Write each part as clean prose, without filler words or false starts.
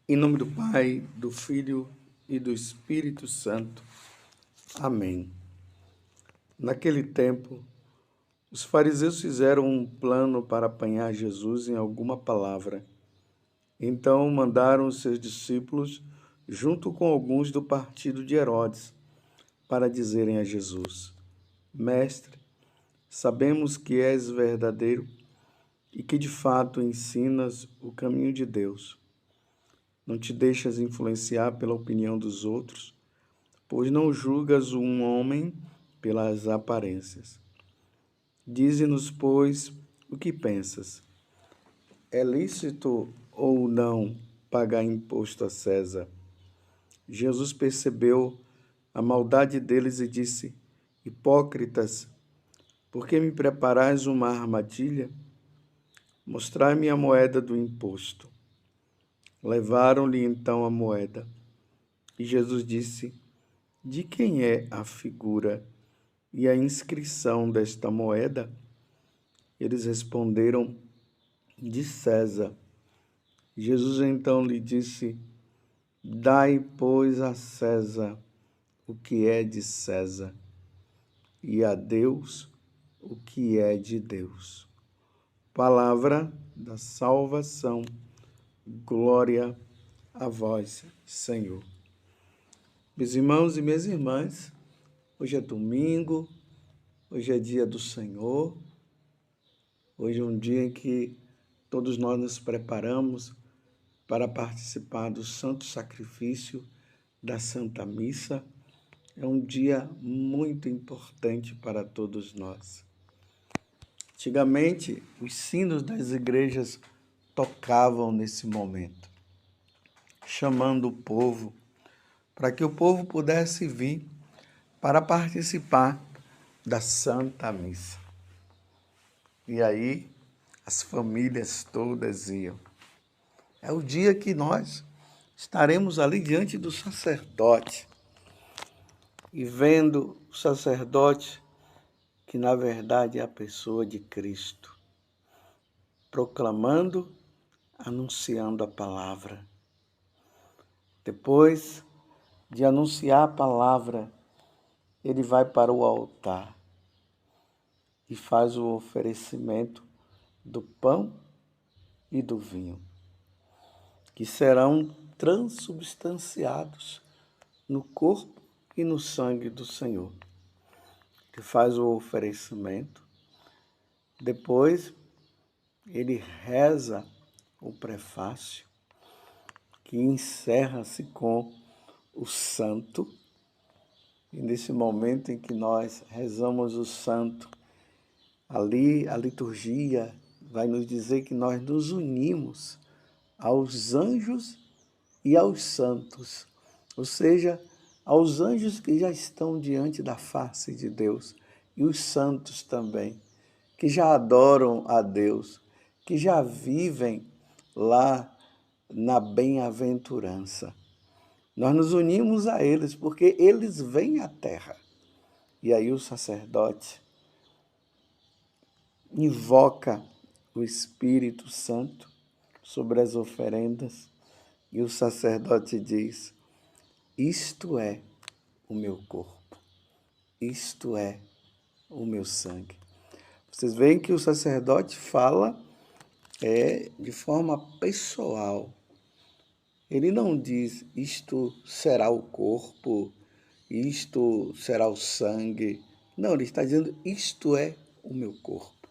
Em nome do Pai, do Filho e do Espírito Santo. Amém. Naquele tempo, os fariseus fizeram um plano para apanhar Jesus em alguma palavra. Então mandaram os seus discípulos, junto com alguns do partido de Herodes, para dizerem a Jesus: Mestre, sabemos que és verdadeiro e que de fato ensinas o caminho de Deus. Não te deixas influenciar pela opinião dos outros, pois não julgas um homem pelas aparências. Dize-nos, pois, o que pensas. É lícito ou não pagar imposto a César? Jesus percebeu a maldade deles e disse: Hipócritas, por que me preparais uma armadilha? Mostrai-me a moeda do imposto. Levaram-lhe então a moeda. E Jesus disse: De quem é a figura e a inscrição desta moeda? Eles responderam: De César. Jesus então lhe disse: Dai, pois, a César o que é de César, e a Deus o que é de Deus. Palavra da salvação. Glória a vós, Senhor. Meus irmãos e minhas irmãs, hoje é domingo, hoje é dia do Senhor, hoje é um dia em que todos nós nos preparamos para participar do santo sacrifício da Santa Missa. É um dia muito importante para todos nós. Antigamente, os sinos das igrejas tocavam nesse momento, chamando o povo, para que o povo pudesse vir para participar da Santa Missa. E aí, as famílias todas iam. É o dia que nós estaremos ali diante do sacerdote e vendo o sacerdote, que na verdade é a pessoa de Cristo, proclamando, anunciando a palavra. Depois de anunciar a palavra, ele vai para o altar e faz o oferecimento do pão e do vinho, que serão transubstanciados no corpo e no sangue do Senhor. Ele faz o oferecimento, depois ele reza o prefácio, que encerra-se com o santo. E nesse momento em que nós rezamos o santo, ali a liturgia vai nos dizer que nós nos unimos aos anjos e aos santos, ou seja, aos anjos que já estão diante da face de Deus e os santos também, que já adoram a Deus, que já vivem lá na bem-aventurança. Nós nos unimos a eles porque eles vêm à terra. E aí o sacerdote invoca o Espírito Santo sobre as oferendas e o sacerdote diz: Isto é o meu corpo, isto é o meu sangue. Vocês veem que o sacerdote fala de forma pessoal. Ele não diz: isto será o corpo, isto será o sangue. Não, ele está dizendo: isto é o meu corpo,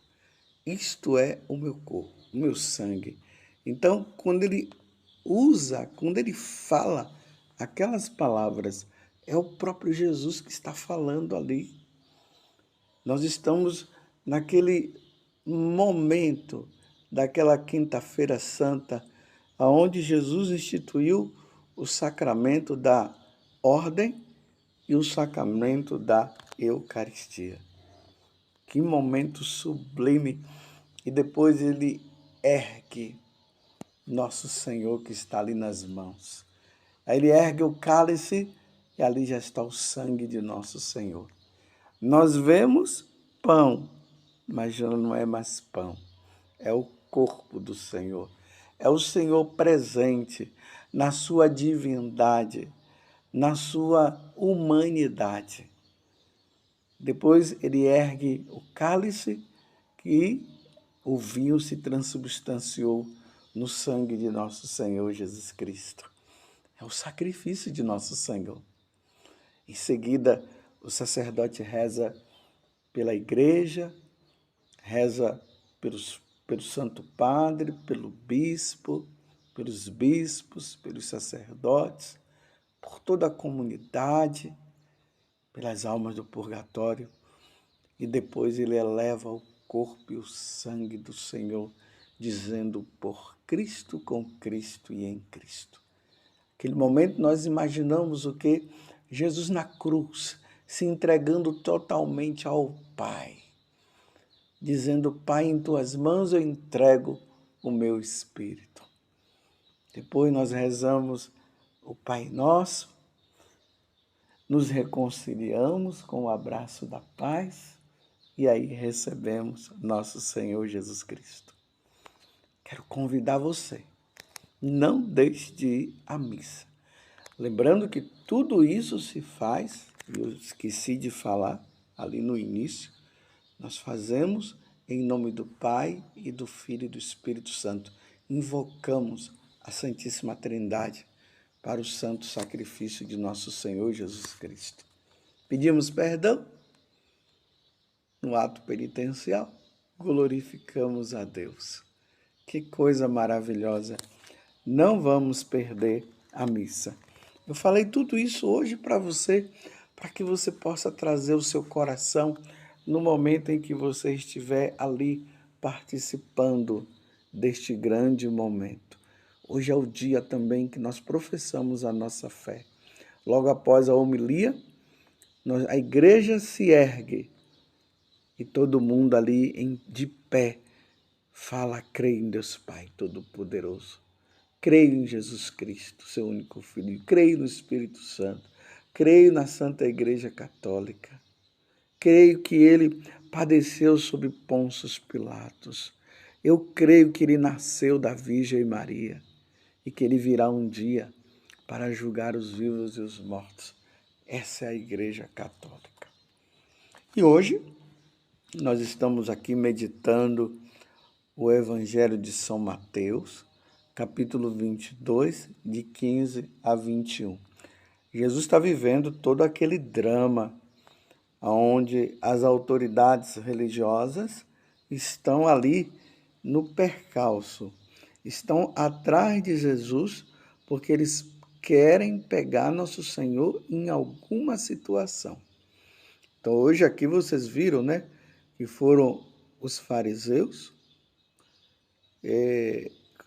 isto é o meu corpo, o meu sangue. Então, quando ele fala aquelas palavras, é o próprio Jesus que está falando ali. Nós estamos naquele momento daquela quinta-feira santa, onde Jesus instituiu o sacramento da ordem e o sacramento da Eucaristia. Que momento sublime! E depois ele ergue nosso Senhor que está ali nas mãos. Aí ele ergue o cálice e ali já está o sangue de nosso Senhor. Nós vemos pão, mas já não é mais pão. É o corpo do Senhor. é o Senhor presente na sua divindade, na sua humanidade. Depois ele ergue o cálice e o vinho se transubstanciou no sangue de nosso Senhor Jesus Cristo. É o sacrifício de nosso Senhor. Em seguida, o sacerdote reza pela igreja, reza pelo Santo Padre, pelo bispo, pelos bispos, pelos sacerdotes, por toda a comunidade, pelas almas do purgatório, e depois ele eleva o corpo e o sangue do Senhor, dizendo: por Cristo, com Cristo e em Cristo. Naquele momento nós imaginamos o que? Jesus na cruz, se entregando totalmente ao Pai, dizendo: Pai, em tuas mãos eu entrego o meu espírito. Depois nós rezamos o Pai Nosso, nos reconciliamos com o abraço da paz e aí recebemos nosso Senhor Jesus Cristo. Quero convidar você, não deixe de ir à missa. Lembrando que tudo isso se faz, eu esqueci de falar ali no início, nós fazemos em nome do Pai e do Filho e do Espírito Santo. Invocamos a Santíssima Trindade para o santo sacrifício de nosso Senhor Jesus Cristo. Pedimos perdão no ato penitencial, glorificamos a Deus. Que coisa maravilhosa! Não vamos perder a missa. Eu falei tudo isso hoje para você, para que você possa trazer o seu coração no momento em que você estiver ali participando deste grande momento. Hoje é o dia também que nós professamos a nossa fé. Logo após a homilia, a igreja se ergue e todo mundo ali de pé fala: creio em Deus Pai Todo-Poderoso. Creio em Jesus Cristo, seu único Filho. Creio no Espírito Santo. Creio na Santa Igreja Católica. Creio que ele padeceu sob Pôncio Pilatos. Eu creio que ele nasceu da Virgem Maria e que ele virá um dia para julgar os vivos e os mortos. Essa é a Igreja Católica. E hoje nós estamos aqui meditando o Evangelho de São Mateus, capítulo 22, de 15 a 21. Jesus está vivendo todo aquele drama onde as autoridades religiosas estão ali no percalço, estão atrás de Jesus porque eles querem pegar nosso Senhor em alguma situação. Então hoje aqui vocês viram, né, que foram os fariseus,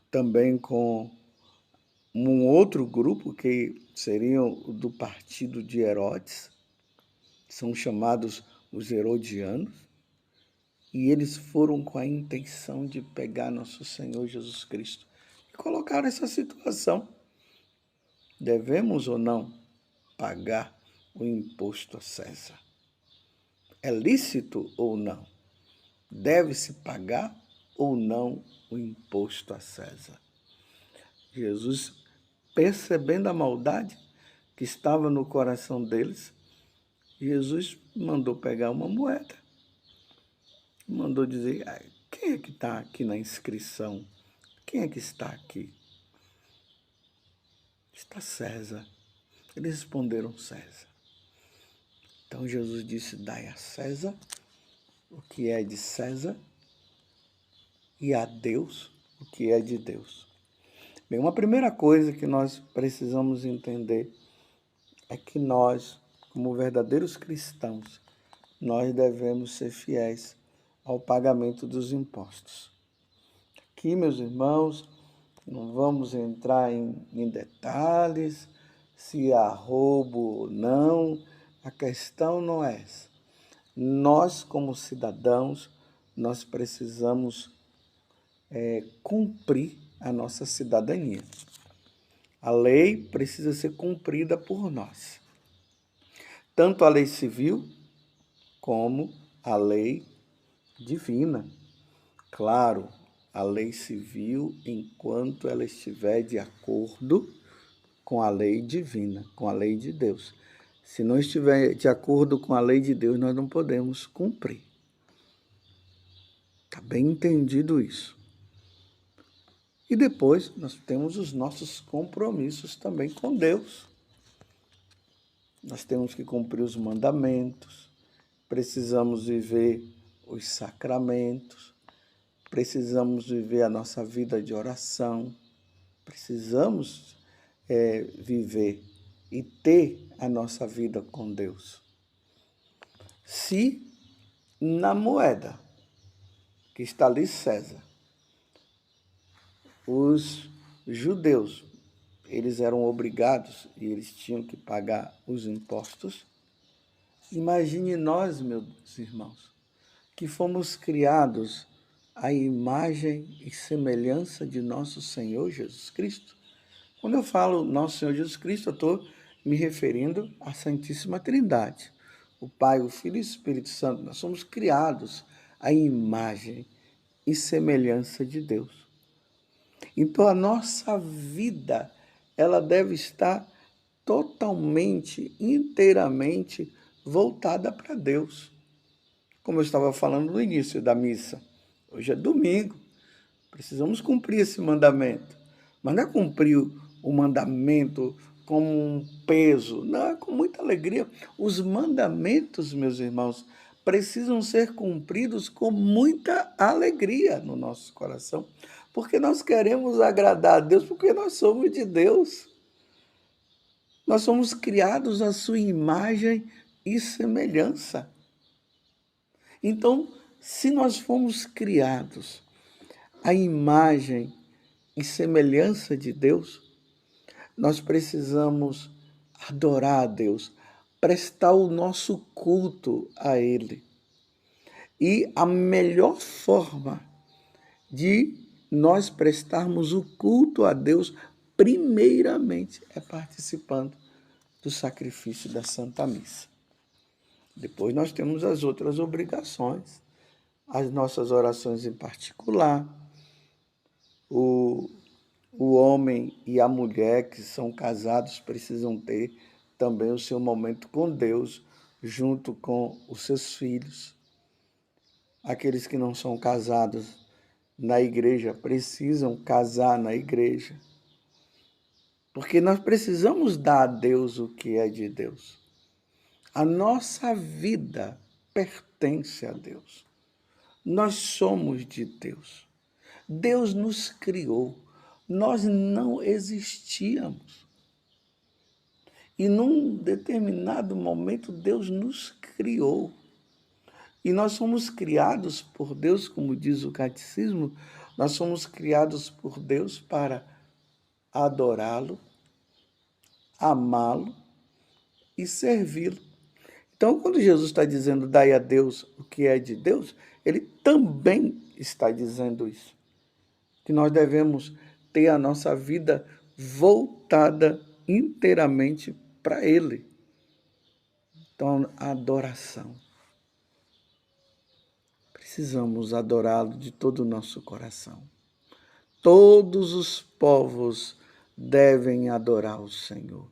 também com um outro grupo que seriam do partido de Herodes, são chamados os herodianos, e eles foram com a intenção de pegar nosso Senhor Jesus Cristo e colocaram essa situação. Devemos ou não pagar o imposto a César? É lícito ou não? Deve-se pagar ou não o imposto a César? Jesus, percebendo a maldade que estava no coração deles, Jesus mandou pegar uma moeda. Mandou dizer: quem é que está aqui na inscrição? Quem é que está aqui? Está César. Eles responderam: César. Então Jesus disse: dai a César o que é de César e a Deus o que é de Deus. Bem, uma primeira coisa que nós precisamos entender é que nós, como verdadeiros cristãos, nós devemos ser fiéis ao pagamento dos impostos. Aqui, meus irmãos, não vamos entrar em detalhes, se há roubo ou não, a questão não é essa. Nós, como cidadãos, nós precisamos cumprir a nossa cidadania. A lei precisa ser cumprida por nós. Tanto a lei civil como a lei divina. Claro, a lei civil enquanto ela estiver de acordo com a lei divina, com a lei de Deus. Se não estiver de acordo com a lei de Deus, nós não podemos cumprir. Está bem entendido isso. E depois nós temos os nossos compromissos também com Deus. Nós temos que cumprir os mandamentos, precisamos viver os sacramentos, precisamos viver a nossa vida de oração, precisamos viver e ter a nossa vida com Deus. Se na moeda que está ali César, os judeus, eles eram obrigados e eles tinham que pagar os impostos, imagine nós, meus irmãos, que fomos criados à imagem e semelhança de nosso Senhor Jesus Cristo. Quando eu falo nosso Senhor Jesus Cristo, eu estou me referindo à Santíssima Trindade. O Pai, o Filho e o Espírito Santo. Nós somos criados à imagem e semelhança de Deus. Então, a nossa vida, ela deve estar totalmente, inteiramente voltada para Deus. Como eu estava falando no início da missa, hoje é domingo, precisamos cumprir esse mandamento. Mas não é cumprir o mandamento como um peso, não, é com muita alegria. Os mandamentos, meus irmãos, precisam ser cumpridos com muita alegria no nosso coração, porque nós queremos agradar a Deus, porque nós somos de Deus. Nós somos criados à sua imagem e semelhança. Então, se nós fomos criados à imagem e semelhança de Deus, nós precisamos adorar a Deus, prestar o nosso culto a Ele. E a melhor forma de nós prestarmos o culto a Deus, primeiramente, é participando do sacrifício da Santa Missa. Depois nós temos as outras obrigações, as nossas orações em particular, o homem e a mulher que são casados precisam ter também o seu momento com Deus, junto com os seus filhos. Aqueles que não são casados na igreja precisam casar na igreja. Porque nós precisamos dar a Deus o que é de Deus. A nossa vida pertence a Deus. Nós somos de Deus. Deus nos criou. Nós não existíamos. E num determinado momento, Deus nos criou. E nós somos criados por Deus, como diz o catecismo, nós somos criados por Deus para adorá-lo, amá-lo e servi-lo. Então, quando Jesus está dizendo, dai a Deus o que é de Deus, ele também está dizendo isso. Que nós devemos ter a nossa vida voltada inteiramente para ele. Então, a adoração. Precisamos adorá-lo de todo o nosso coração. Todos os povos devem adorar o Senhor.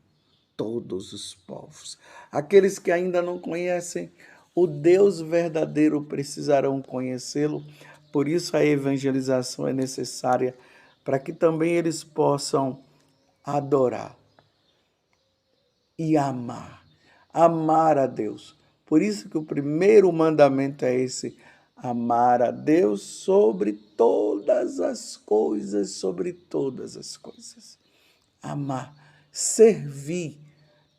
Todos os povos. Aqueles que ainda não conhecem o Deus verdadeiro precisarão conhecê-lo. Por isso a evangelização é necessária, para que também eles possam adorar e amar. Amar a Deus. Por isso que o primeiro mandamento é esse: amar a Deus sobre todas as coisas, sobre todas as coisas. Amar, servir.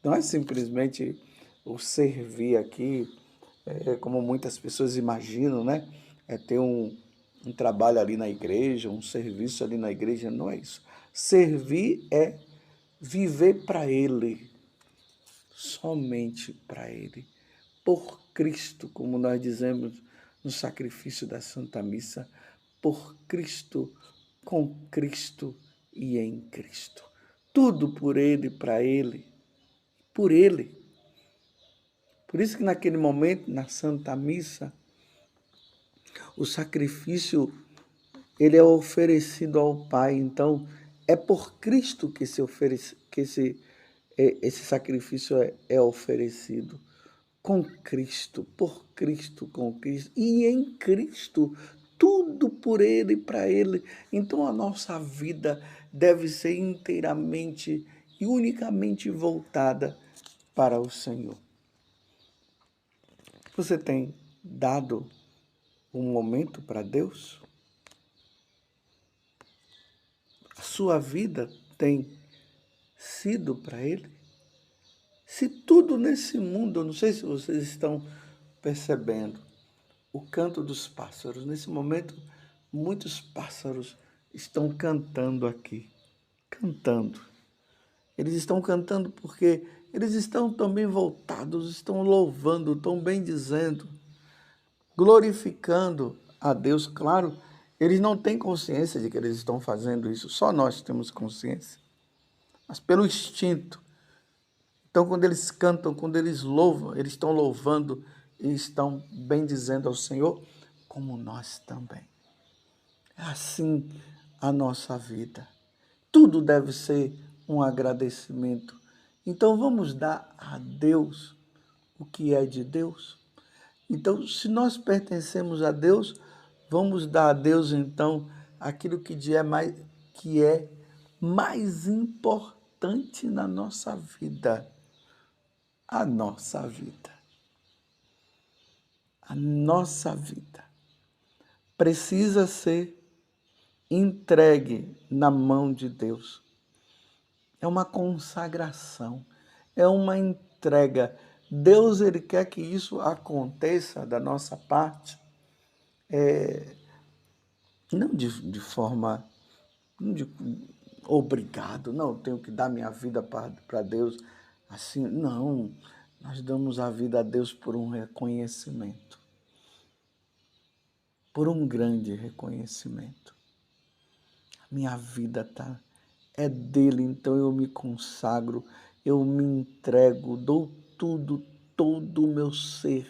Não é simplesmente o servir aqui, como muitas pessoas imaginam, né? É ter um trabalho ali na igreja, um serviço ali na igreja. Não é isso. Servir é viver para Ele, somente para Ele, por Cristo, como nós dizemos no sacrifício da Santa Missa, por Cristo, com Cristo e em Cristo. Tudo por Ele, para Ele, por Ele. Por isso que naquele momento, na Santa Missa, o sacrifício ele é oferecido ao Pai. Então, é por Cristo que esse sacrifício é oferecido. Com Cristo, por Cristo, com Cristo e em Cristo, tudo por Ele e para Ele. Então, a nossa vida deve ser inteiramente e unicamente voltada para o Senhor. Você tem dado um momento para Deus? A sua vida tem sido para Ele? Se tudo nesse mundo, eu não sei se vocês estão percebendo, o canto dos pássaros. Nesse momento, muitos pássaros estão cantando aqui, cantando. Eles estão cantando porque eles estão também voltados, estão louvando, estão bendizendo, glorificando a Deus. Claro, eles não têm consciência de que eles estão fazendo isso, só nós temos consciência, mas pelo instinto. Então, quando eles cantam, quando eles louvam, eles estão louvando e estão bendizendo ao Senhor, como nós também. É assim a nossa vida. Tudo deve ser um agradecimento. Então, vamos dar a Deus o que é de Deus. Então, se nós pertencemos a Deus, vamos dar a Deus, então, aquilo que é mais importante na nossa vida. A nossa vida. A nossa vida precisa ser entregue na mão de Deus. É uma consagração, é uma entrega. Deus, Ele quer que isso aconteça da nossa parte, não de forma não de, obrigado, não, tenho que dar minha vida para Deus, assim, não. Nós damos a vida a Deus por um reconhecimento, por um grande reconhecimento. Minha vida é dele, então eu me consagro, eu me entrego, dou tudo, todo o meu ser.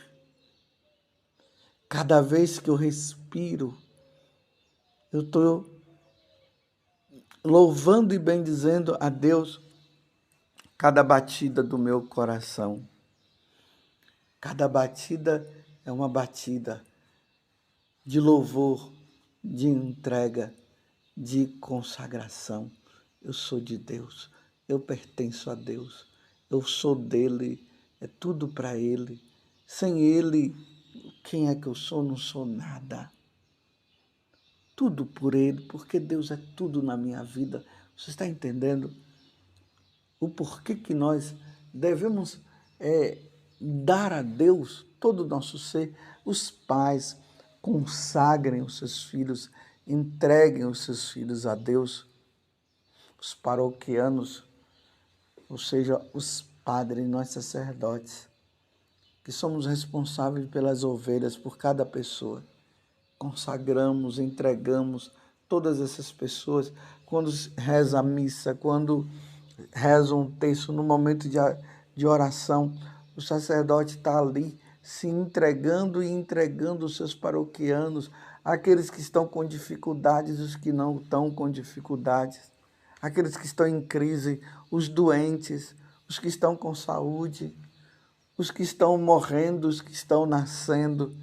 Cada vez que eu respiro, eu estou louvando e bendizendo a Deus cada batida do meu coração. Cada batida é uma batida de louvor, de entrega, de consagração. Eu sou de Deus, eu pertenço a Deus, eu sou dele, é tudo para Ele. Sem Ele, quem é que eu sou? Não sou nada. Tudo por Ele, porque Deus é tudo na minha vida. Você está entendendo o porquê que nós devemos dar a Deus todo o nosso ser? Os pais consagrem os seus filhos, entreguem os seus filhos a Deus. Os paroquianos, ou seja, os padres, nós sacerdotes, que somos responsáveis pelas ovelhas, por cada pessoa. Consagramos, entregamos todas essas pessoas. Quando reza a missa, quando reza um texto, no momento de oração, o sacerdote está ali se entregando e entregando os seus paroquianos, aqueles que estão com dificuldades, os que não estão com dificuldades, aqueles que estão em crise, os doentes, os que estão com saúde, os que estão morrendo, os que estão nascendo.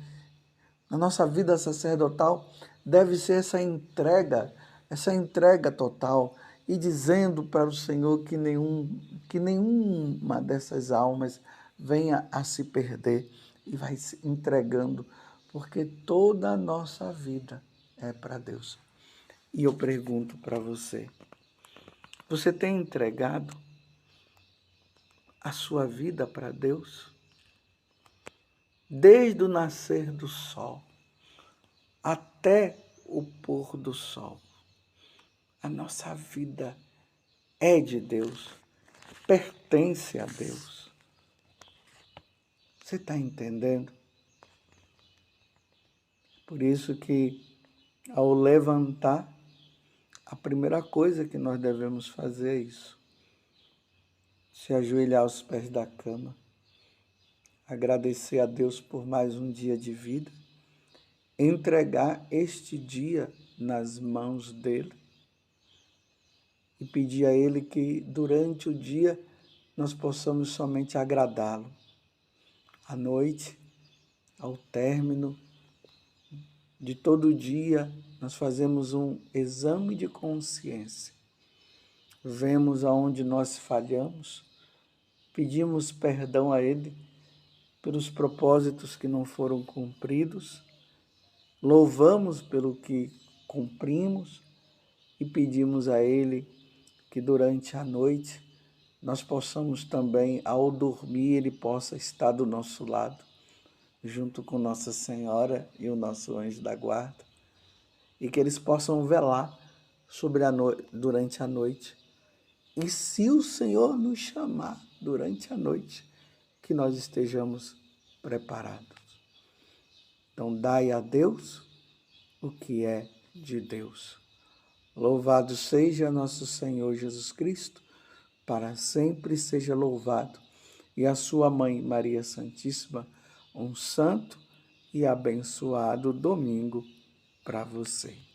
A nossa vida sacerdotal deve ser essa entrega total, e dizendo para o Senhor que nenhuma dessas almas venha a se perder, e vai se entregando, porque toda a nossa vida é para Deus. E eu pergunto para você, você tem entregado a sua vida para Deus? Desde o nascer do sol até o pôr do sol. A nossa vida é de Deus, pertence a Deus. Você está entendendo? Por isso que, ao levantar, a primeira coisa que nós devemos fazer é isso. Se ajoelhar aos pés da cama, agradecer a Deus por mais um dia de vida, entregar este dia nas mãos dele e pedir a ele que durante o dia nós possamos somente agradá-lo. À noite, ao término de todo o dia, nós fazemos um exame de consciência. Vemos aonde nós falhamos, pedimos perdão a ele pelos propósitos que não foram cumpridos, louvamos pelo que cumprimos e pedimos a ele que durante a noite nós possamos também, ao dormir, ele possa estar do nosso lado, junto com Nossa Senhora e o nosso anjo da guarda, e que eles possam velar durante a noite. E se o Senhor nos chamar durante a noite, que nós estejamos preparados. Então, dai a Deus o que é de Deus. Louvado seja nosso Senhor Jesus Cristo, para sempre seja louvado. E a sua mãe, Maria Santíssima, um santo e abençoado domingo para você.